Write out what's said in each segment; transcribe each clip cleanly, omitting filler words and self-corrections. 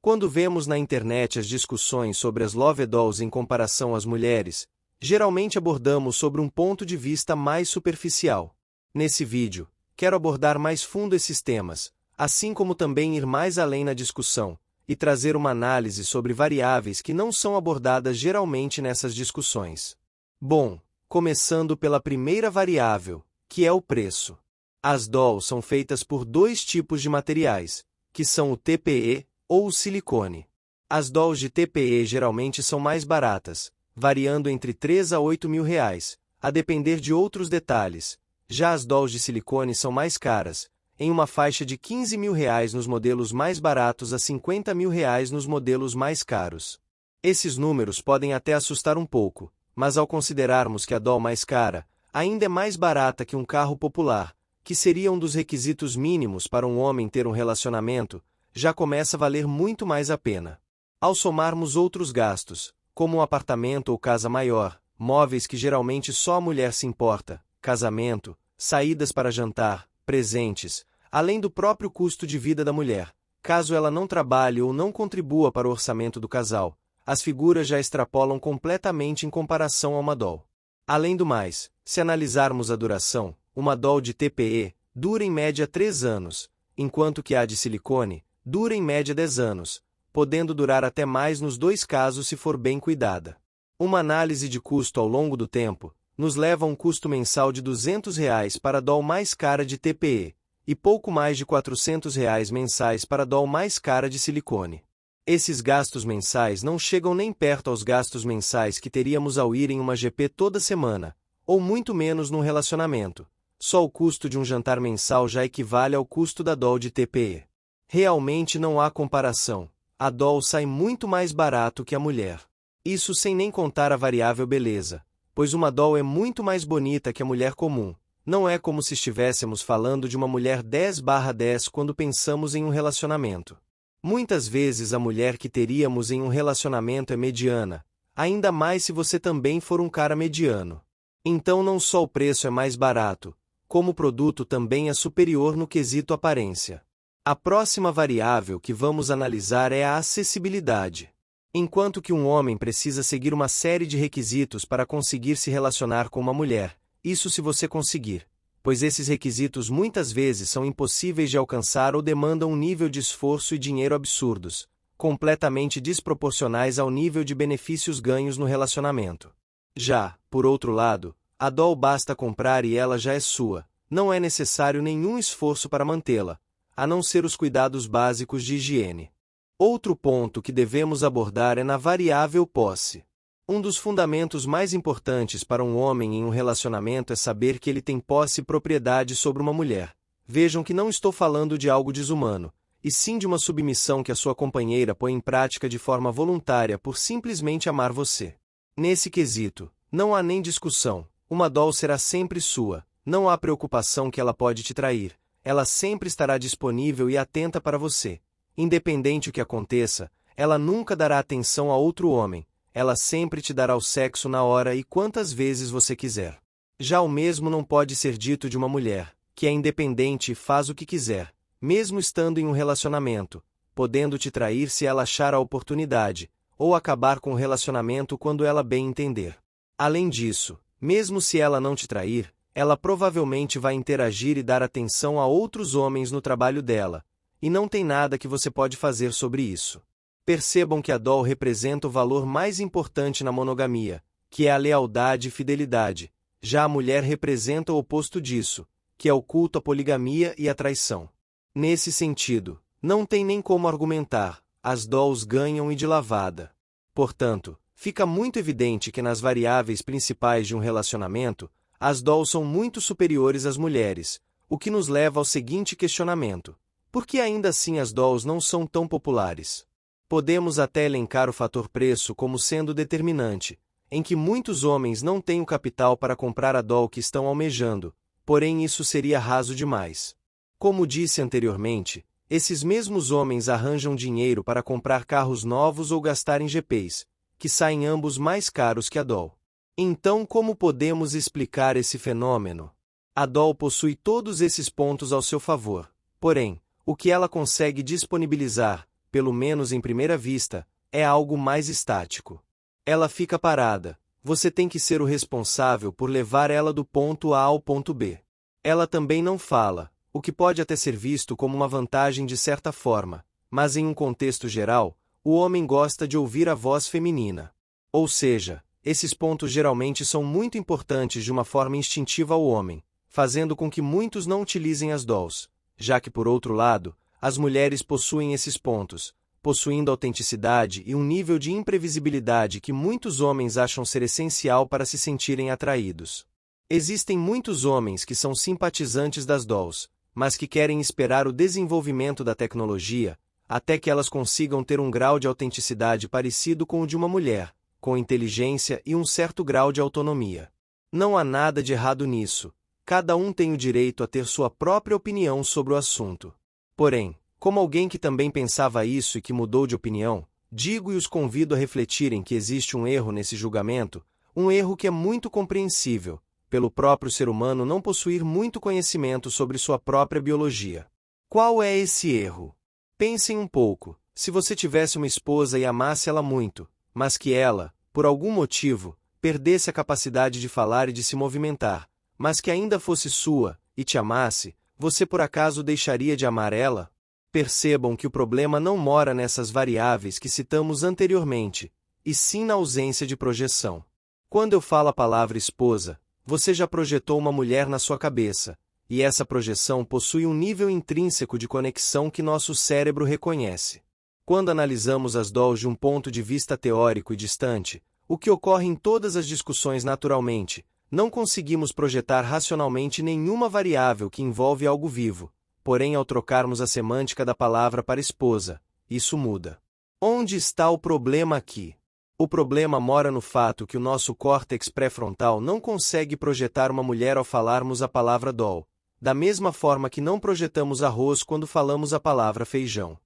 Quando vemos na internet as discussões sobre as Love Dolls em comparação às mulheres, geralmente abordamos sobre um ponto de vista mais superficial. Nesse vídeo, quero abordar mais fundo esses temas, assim como também ir mais além na discussão, e trazer uma análise sobre variáveis que não são abordadas geralmente nessas discussões. Bom, começando pela primeira variável, que é o preço. As dolls são feitas por dois tipos de materiais, que são o TPE ou o silicone. As dolls de TPE geralmente são mais baratas, variando entre 3 a 8 mil reais, a depender de outros detalhes. Já as dolls de silicone são mais caras, em uma faixa de 15 mil reais nos modelos mais baratos a 50 mil reais nos modelos mais caros. Esses números podem até assustar um pouco, mas ao considerarmos que a doll mais cara ainda é mais barata que um carro popular, que seria um dos requisitos mínimos para um homem ter um relacionamento, já começa a valer muito mais a pena. Ao somarmos outros gastos, como um apartamento ou casa maior, móveis que geralmente só a mulher se importa, casamento, saídas para jantar, presentes, além do próprio custo de vida da mulher, caso ela não trabalhe ou não contribua para o orçamento do casal, as figuras já extrapolam completamente em comparação a uma doll. Além do mais, se analisarmos a duração, uma doll de TPE dura em média 3 anos, enquanto que a de silicone dura em média 10 anos, podendo durar até mais nos dois casos se for bem cuidada. Uma análise de custo ao longo do tempo nos leva a um custo mensal de R$ 200 para a doll mais cara de TPE, e pouco mais de R$ 400 mensais para a doll mais cara de silicone. Esses gastos mensais não chegam nem perto aos gastos mensais que teríamos ao ir em uma GP toda semana, ou muito menos num relacionamento. Só o custo de um jantar mensal já equivale ao custo da doll de TPE. Realmente não há comparação. A doll sai muito mais barato que a mulher. Isso sem nem contar a variável beleza, pois uma doll é muito mais bonita que a mulher comum. Não é como se estivéssemos falando de uma mulher 10/10 quando pensamos em um relacionamento. Muitas vezes a mulher que teríamos em um relacionamento é mediana, ainda mais se você também for um cara mediano. Então não só o preço é mais barato, como o produto também é superior no quesito aparência. A próxima variável que vamos analisar é a acessibilidade. Enquanto que um homem precisa seguir uma série de requisitos para conseguir se relacionar com uma mulher, isso se você conseguir, pois esses requisitos muitas vezes são impossíveis de alcançar ou demandam um nível de esforço e dinheiro absurdos, completamente desproporcionais ao nível de benefícios ganhos no relacionamento. Já, por outro lado, a doll basta comprar e ela já é sua, não é necessário nenhum esforço para mantê-la, a não ser os cuidados básicos de higiene. Outro ponto que devemos abordar é na variável posse. Um dos fundamentos mais importantes para um homem em um relacionamento é saber que ele tem posse e propriedade sobre uma mulher. Vejam que não estou falando de algo desumano, e sim de uma submissão que a sua companheira põe em prática de forma voluntária por simplesmente amar você. Nesse quesito, não há nem discussão, uma doll será sempre sua, não há preocupação que ela pode te trair, ela sempre estará disponível e atenta para você. Independente o que aconteça, ela nunca dará atenção a outro homem, ela sempre te dará o sexo na hora e quantas vezes você quiser. Já o mesmo não pode ser dito de uma mulher, que é independente e faz o que quiser, mesmo estando em um relacionamento, podendo te trair se ela achar a oportunidade, ou acabar com o relacionamento quando ela bem entender. Além disso, mesmo se ela não te trair, ela provavelmente vai interagir e dar atenção a outros homens no trabalho dela, e não tem nada que você pode fazer sobre isso. Percebam que a doll representa o valor mais importante na monogamia, que é a lealdade e fidelidade. Já a mulher representa o oposto disso, que é o culto à poligamia e à traição. Nesse sentido, não tem nem como argumentar, as dolls ganham e de lavada. Portanto, fica muito evidente que nas variáveis principais de um relacionamento, as dolls são muito superiores às mulheres, o que nos leva ao seguinte questionamento: por que ainda assim as dolls não são tão populares? Podemos até elencar o fator preço como sendo determinante, em que muitos homens não têm o capital para comprar a doll que estão almejando, porém isso seria raso demais. Como disse anteriormente, esses mesmos homens arranjam dinheiro para comprar carros novos ou gastar em GPs, que saem ambos mais caros que a doll. Então como podemos explicar esse fenômeno? A doll possui todos esses pontos ao seu favor, porém, o que ela consegue disponibilizar, pelo menos em primeira vista, é algo mais estático. Ela fica parada, você tem que ser o responsável por levar ela do ponto A ao ponto B. Ela também não fala, o que pode até ser visto como uma vantagem de certa forma, mas em um contexto geral, o homem gosta de ouvir a voz feminina. Ou seja, esses pontos geralmente são muito importantes de uma forma instintiva ao homem, fazendo com que muitos não utilizem as dolls, já que, por outro lado, as mulheres possuem esses pontos, possuindo autenticidade e um nível de imprevisibilidade que muitos homens acham ser essencial para se sentirem atraídos. Existem muitos homens que são simpatizantes das dolls, mas que querem esperar o desenvolvimento da tecnologia, até que elas consigam ter um grau de autenticidade parecido com o de uma mulher, com inteligência e um certo grau de autonomia. Não há nada de errado nisso, cada um tem o direito a ter sua própria opinião sobre o assunto. Porém, como alguém que também pensava isso e que mudou de opinião, digo e os convido a refletirem que existe um erro nesse julgamento, um erro que é muito compreensível, pelo próprio ser humano não possuir muito conhecimento sobre sua própria biologia. Qual é esse erro? Pensem um pouco, se você tivesse uma esposa e amasse ela muito, mas que ela, por algum motivo, perdesse a capacidade de falar e de se movimentar, mas que ainda fosse sua, e te amasse, você por acaso deixaria de amar ela? Percebam que o problema não mora nessas variáveis que citamos anteriormente, e sim na ausência de projeção. Quando eu falo a palavra esposa, você já projetou uma mulher na sua cabeça, e essa projeção possui um nível intrínseco de conexão que nosso cérebro reconhece. Quando analisamos as dolls de um ponto de vista teórico e distante, o que ocorre em todas as discussões naturalmente, não conseguimos projetar racionalmente nenhuma variável que envolve algo vivo, porém ao trocarmos a semântica da palavra para esposa, isso muda. Onde está o problema aqui? O problema mora no fato que o nosso córtex pré-frontal não consegue projetar uma mulher ao falarmos a palavra doll, da mesma forma que não projetamos arroz quando falamos a palavra feijão.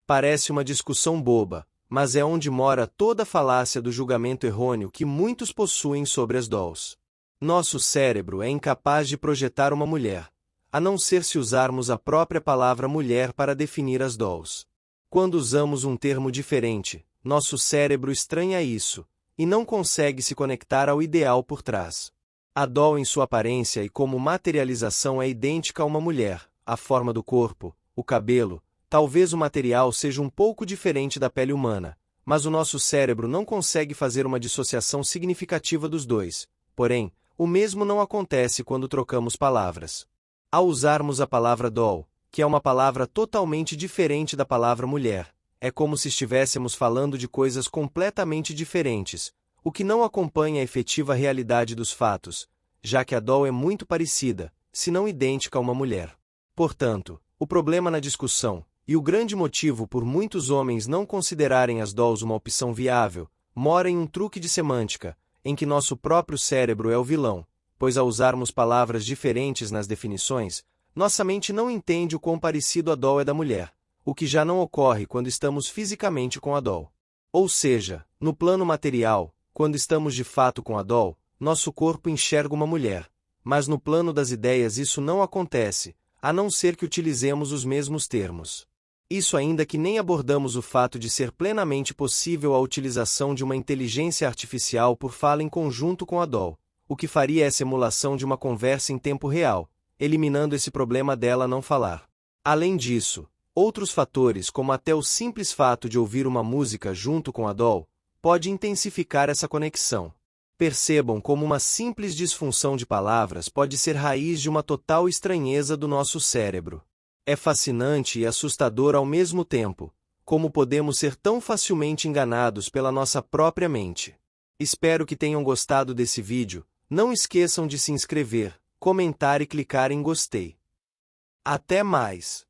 Parece uma discussão boba, mas é onde mora toda a falácia do julgamento errôneo que muitos possuem sobre as dolls. Nosso cérebro é incapaz de projetar uma mulher, a não ser se usarmos a própria palavra mulher para definir as dolls. Quando usamos um termo diferente, nosso cérebro estranha isso, e não consegue se conectar ao ideal por trás. A doll em sua aparência e como materialização é idêntica a uma mulher, a forma do corpo, o cabelo, talvez o material seja um pouco diferente da pele humana, mas o nosso cérebro não consegue fazer uma dissociação significativa dos dois. Porém, o mesmo não acontece quando trocamos palavras. Ao usarmos a palavra doll, que é uma palavra totalmente diferente da palavra mulher, é como se estivéssemos falando de coisas completamente diferentes, o que não acompanha a efetiva realidade dos fatos, já que a doll é muito parecida, se não idêntica a uma mulher. Portanto, o problema na discussão, e o grande motivo por muitos homens não considerarem as dolls uma opção viável, mora em um truque de semântica, em que nosso próprio cérebro é o vilão, pois ao usarmos palavras diferentes nas definições, nossa mente não entende o quão parecido a doll é da mulher, o que já não ocorre quando estamos fisicamente com a doll. Ou seja, no plano material, quando estamos de fato com a doll, nosso corpo enxerga uma mulher, mas no plano das ideias isso não acontece, a não ser que utilizemos os mesmos termos. Isso ainda que nem abordamos o fato de ser plenamente possível a utilização de uma inteligência artificial por fala em conjunto com a doll, o que faria essa emulação de uma conversa em tempo real, eliminando esse problema dela não falar. Além disso, outros fatores como até o simples fato de ouvir uma música junto com a doll, pode intensificar essa conexão. Percebam como uma simples disfunção de palavras pode ser raiz de uma total estranheza do nosso cérebro. É fascinante e assustador ao mesmo tempo, como podemos ser tão facilmente enganados pela nossa própria mente. Espero que tenham gostado desse vídeo, não esqueçam de se inscrever, comentar e clicar em gostei. Até mais!